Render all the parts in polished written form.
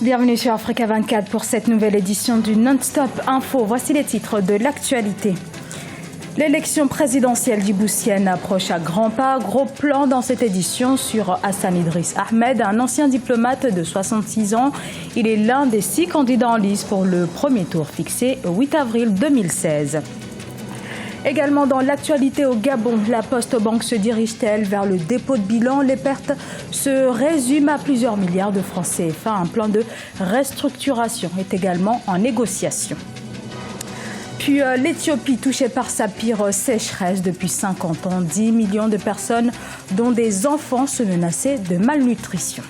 Bienvenue sur Africa 24 pour cette nouvelle édition du Non-Stop Info. Voici les titres de l'actualité. L'élection présidentielle djiboutienne approche à grands pas. Gros plan dans cette édition sur Hassan Idriss Ahmed, un ancien diplomate de 66 ans. Il est l'un des 6 candidats en lice pour le premier tour fixé au 8 avril 2016. Également dans l'actualité au Gabon, la Poste-Banque se dirige-t-elle vers le dépôt de bilan? Les pertes se résument à plusieurs milliards de francs CFA. Un plan de restructuration est également en négociation. Puis l'Éthiopie touchée par sa pire sécheresse depuis 50 ans. 10 millions de personnes, dont des enfants, se menaçaient de malnutrition.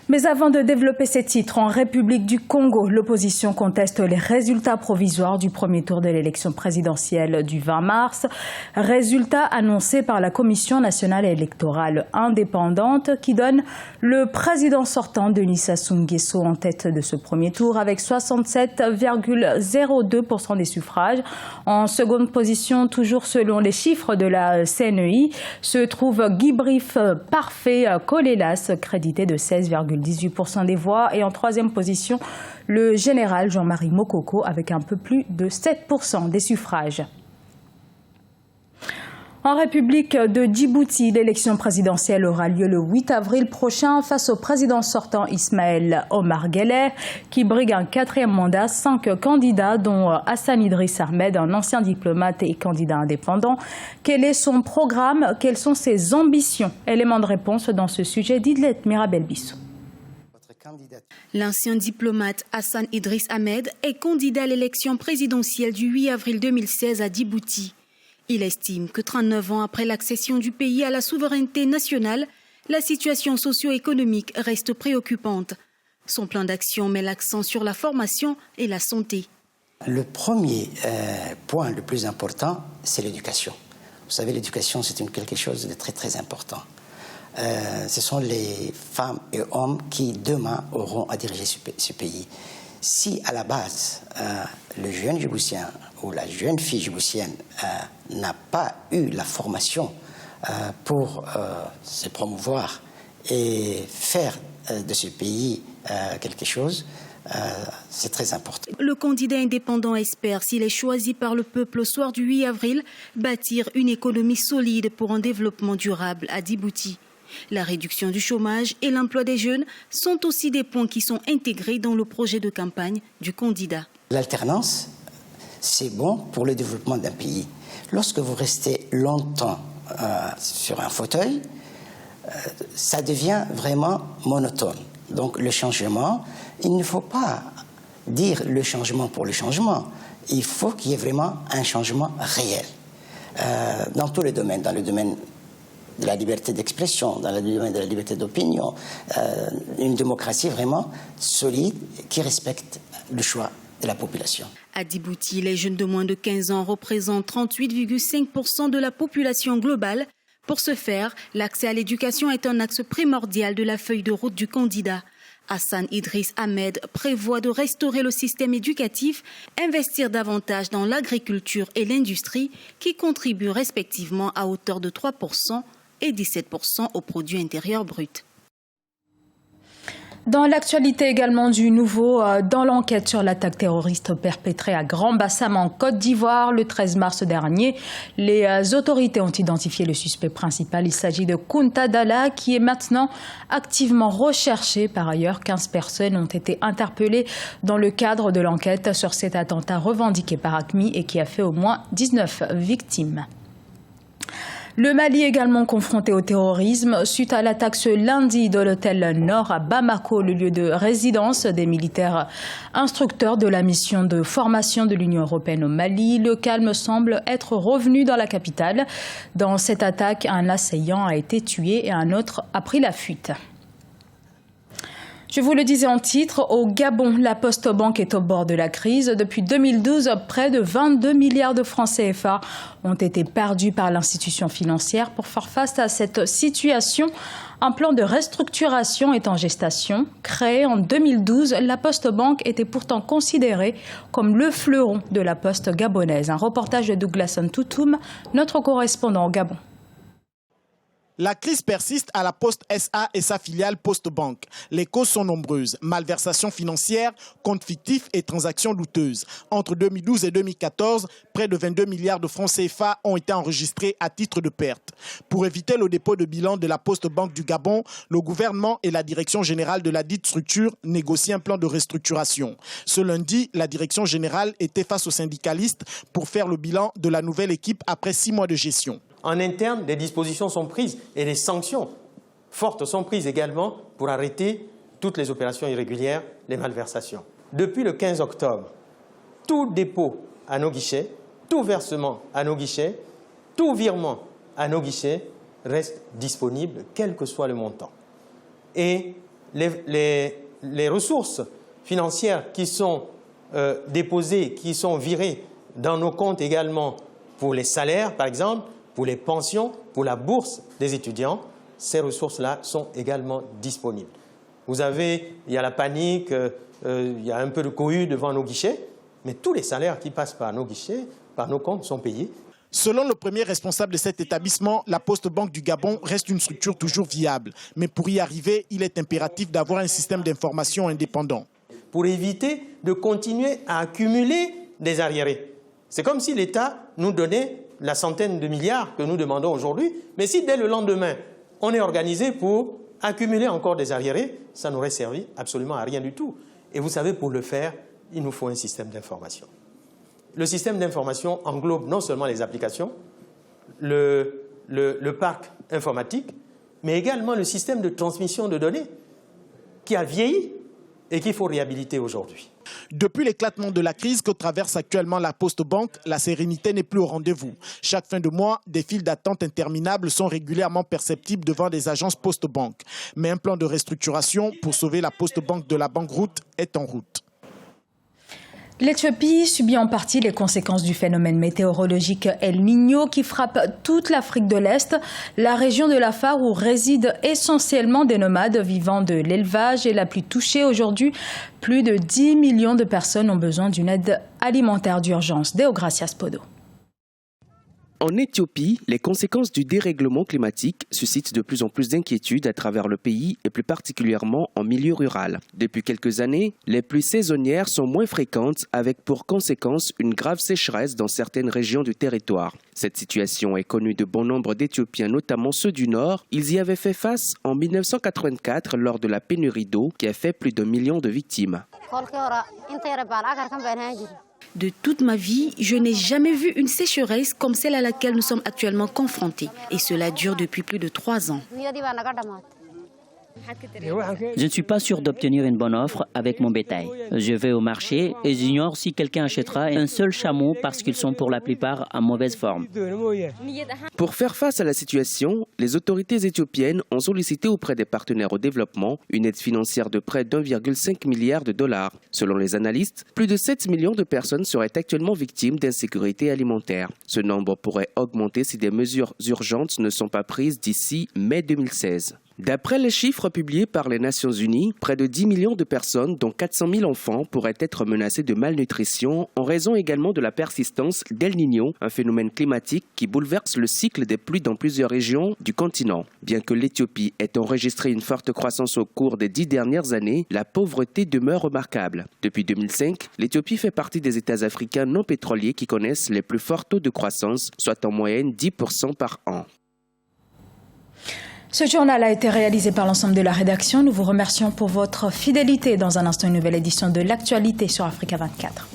Mais avant de développer ces titres, en République du Congo, l'opposition conteste les résultats provisoires du premier tour de l'élection présidentielle du 20 mars. Résultats annoncés par la Commission nationale électorale indépendante qui donne le président sortant Denis Sassou Nguesso en tête de ce premier tour avec 67,02% des suffrages. En seconde position, toujours selon les chiffres de la CNEI, se trouve Guy Brief Parfait Kolélas, crédité de 16,18% des voix. Et en troisième position, le général Jean-Marie Mokoko avec un peu plus de 7% des suffrages. En République de Djibouti, l'élection présidentielle aura lieu le 8 avril prochain face au président sortant Ismaël Omar Guelleh qui brigue un 4e mandat. 5 candidats dont Hassan Idriss Ahmed, un ancien diplomate et candidat indépendant. Quel est son programme? Quelles sont ses ambitions? Élément de réponse dans ce sujet d'Idlet Mirabel-Bissou. L'ancien diplomate Hassan Idriss Ahmed est candidat à l'élection présidentielle du 8 avril 2016 à Djibouti. Il estime que 39 ans après l'accession du pays à la souveraineté nationale, la situation socio-économique reste préoccupante. Son plan d'action met l'accent sur la formation et la santé. Le premier point le plus important, c'est l'éducation. Vous savez, l'éducation, c'est quelque chose de très très important. Ce sont les femmes et hommes qui demain auront à diriger ce pays. Si à la base, le jeune Djiboutien ou la jeune fille djiboutienne n'a pas eu la formation pour se promouvoir et faire de ce pays quelque chose, c'est très important. Le candidat indépendant espère, s'il est choisi par le peuple au soir du 8 avril, bâtir une économie solide pour un développement durable à Djibouti. La réduction du chômage et l'emploi des jeunes sont aussi des points qui sont intégrés dans le projet de campagne du candidat. L'alternance, c'est bon pour le développement d'un pays. Lorsque vous restez longtemps sur un fauteuil, ça devient vraiment monotone. Donc le changement, il ne faut pas dire le changement pour le changement. Il faut qu'il y ait vraiment un changement réel dans tous les domaines, dans le domaine de la liberté d'expression, dans le domaine de la liberté d'opinion, une démocratie vraiment solide qui respecte le choix de la population. À Djibouti, les jeunes de moins de 15 ans représentent 38,5% de la population globale. Pour ce faire, l'accès à l'éducation est un axe primordial de la feuille de route du candidat. Hassan Idriss Ahmed prévoit de restaurer le système éducatif, investir davantage dans l'agriculture et l'industrie qui contribuent respectivement à hauteur de 3% et 17% au produit intérieur brut. Dans l'actualité également du nouveau, dans l'enquête sur l'attaque terroriste perpétrée à Grand-Bassam en Côte d'Ivoire le 13 mars dernier, les autorités ont identifié le suspect principal. Il s'agit de Kounta Dalla qui est maintenant activement recherché. Par ailleurs, 15 personnes ont été interpellées dans le cadre de l'enquête sur cet attentat revendiqué par AQMI et qui a fait au moins 19 victimes. Le Mali également confronté au terrorisme suite à l'attaque ce lundi de l'hôtel Nord à Bamako, le lieu de résidence des militaires instructeurs de la mission de formation de l'Union européenne au Mali. Le calme semble être revenu dans la capitale. Dans cette attaque, un assaillant a été tué et un autre a pris la fuite. Je vous le disais en titre, au Gabon, la Poste-Banque est au bord de la crise. Depuis 2012, près de 22 milliards de francs CFA ont été perdus par l'institution financière. Pour faire face à cette situation, un plan de restructuration est en gestation. Créé en 2012, la Poste-Banque était pourtant considérée comme le fleuron de la poste gabonaise. Un reportage de Douglas Ntoutoum, notre correspondant au Gabon. La crise persiste à la Poste SA et sa filiale Poste Banque. Les causes sont nombreuses. Malversations financières, comptes fictifs et transactions douteuses. Entre 2012 et 2014, près de 22 milliards de francs CFA ont été enregistrés à titre de perte. Pour éviter le dépôt de bilan de la Poste Banque du Gabon, le gouvernement et la direction générale de la dite structure négocient un plan de restructuration. Ce lundi, la direction générale était face aux syndicalistes pour faire le bilan de la nouvelle équipe après 6 mois de gestion. En interne, des dispositions sont prises et des sanctions fortes sont prises également pour arrêter toutes les opérations irrégulières, les malversations. Depuis le 15 octobre, tout dépôt à nos guichets, tout versement à nos guichets, tout virement à nos guichets reste disponible, quel que soit le montant. Et les ressources financières qui sont déposées, qui sont virées dans nos comptes également pour les salaires, par exemple, pour les pensions, pour la bourse des étudiants, ces ressources-là sont également disponibles. Il y a la panique, il y a un peu de cohue devant nos guichets, mais tous les salaires qui passent par nos guichets, par nos comptes, sont payés. Selon le premier responsable de cet établissement, la Poste Banque du Gabon reste une structure toujours viable. Mais pour y arriver, il est impératif d'avoir un système d'information indépendant. Pour éviter de continuer à accumuler des arriérés. C'est comme si l'État nous donnait la centaine de milliards que nous demandons aujourd'hui, mais si dès le lendemain, on est organisé pour accumuler encore des arriérés, ça n'aurait servi absolument à rien du tout. Et vous savez, pour le faire, il nous faut un système d'information. Le système d'information englobe non seulement les applications, le parc informatique, mais également le système de transmission de données qui a vieilli et qu'il faut réhabiliter aujourd'hui. Depuis l'éclatement de la crise que traverse actuellement la Poste Banque, la sérénité n'est plus au rendez-vous. Chaque fin de mois, des files d'attente interminables sont régulièrement perceptibles devant des agences Poste Banque. Mais un plan de restructuration pour sauver la Poste Banque de la banqueroute est en route. L'Éthiopie subit en partie les conséquences du phénomène météorologique El Niño qui frappe toute l'Afrique de l'Est, la région de l'Afar où résident essentiellement des nomades vivant de l'élevage est la plus touchée aujourd'hui. Plus de 10 millions de personnes ont besoin d'une aide alimentaire d'urgence. Deogracias Podo. En Éthiopie, les conséquences du dérèglement climatique suscitent de plus en plus d'inquiétudes à travers le pays et plus particulièrement en milieu rural. Depuis quelques années, les pluies saisonnières sont moins fréquentes avec pour conséquence une grave sécheresse dans certaines régions du territoire. Cette situation est connue de bon nombre d'Éthiopiens, notamment ceux du Nord. Ils y avaient fait face en 1984 lors de la pénurie d'eau qui a fait plus d'1 million de victimes. De toute ma vie, je n'ai jamais vu une sécheresse comme celle à laquelle nous sommes actuellement confrontés. Et cela dure depuis plus de 3 ans. Je ne suis pas sûr d'obtenir une bonne offre avec mon bétail. Je vais au marché et j'ignore si quelqu'un achètera un seul chameau parce qu'ils sont pour la plupart en mauvaise forme. Pour faire face à la situation, les autorités éthiopiennes ont sollicité auprès des partenaires au développement une aide financière de près d'1,5 milliard de dollars. Selon les analystes, plus de 7 millions de personnes seraient actuellement victimes d'insécurité alimentaire. Ce nombre pourrait augmenter si des mesures urgentes ne sont pas prises d'ici mai 2016. D'après les chiffres publiés par les Nations Unies, près de 10 millions de personnes, dont 400 000 enfants, pourraient être menacées de malnutrition en raison également de la persistance d'El Niño, un phénomène climatique qui bouleverse le cycle des pluies dans plusieurs régions du continent. Bien que l'Éthiopie ait enregistré une forte croissance au cours des 10 dernières années, la pauvreté demeure remarquable. Depuis 2005, l'Éthiopie fait partie des États africains non pétroliers qui connaissent les plus forts taux de croissance, soit en moyenne 10% par an. Ce journal a été réalisé par l'ensemble de la rédaction. Nous vous remercions pour votre fidélité. Dans un instant, une nouvelle édition de l'actualité sur Africa 24.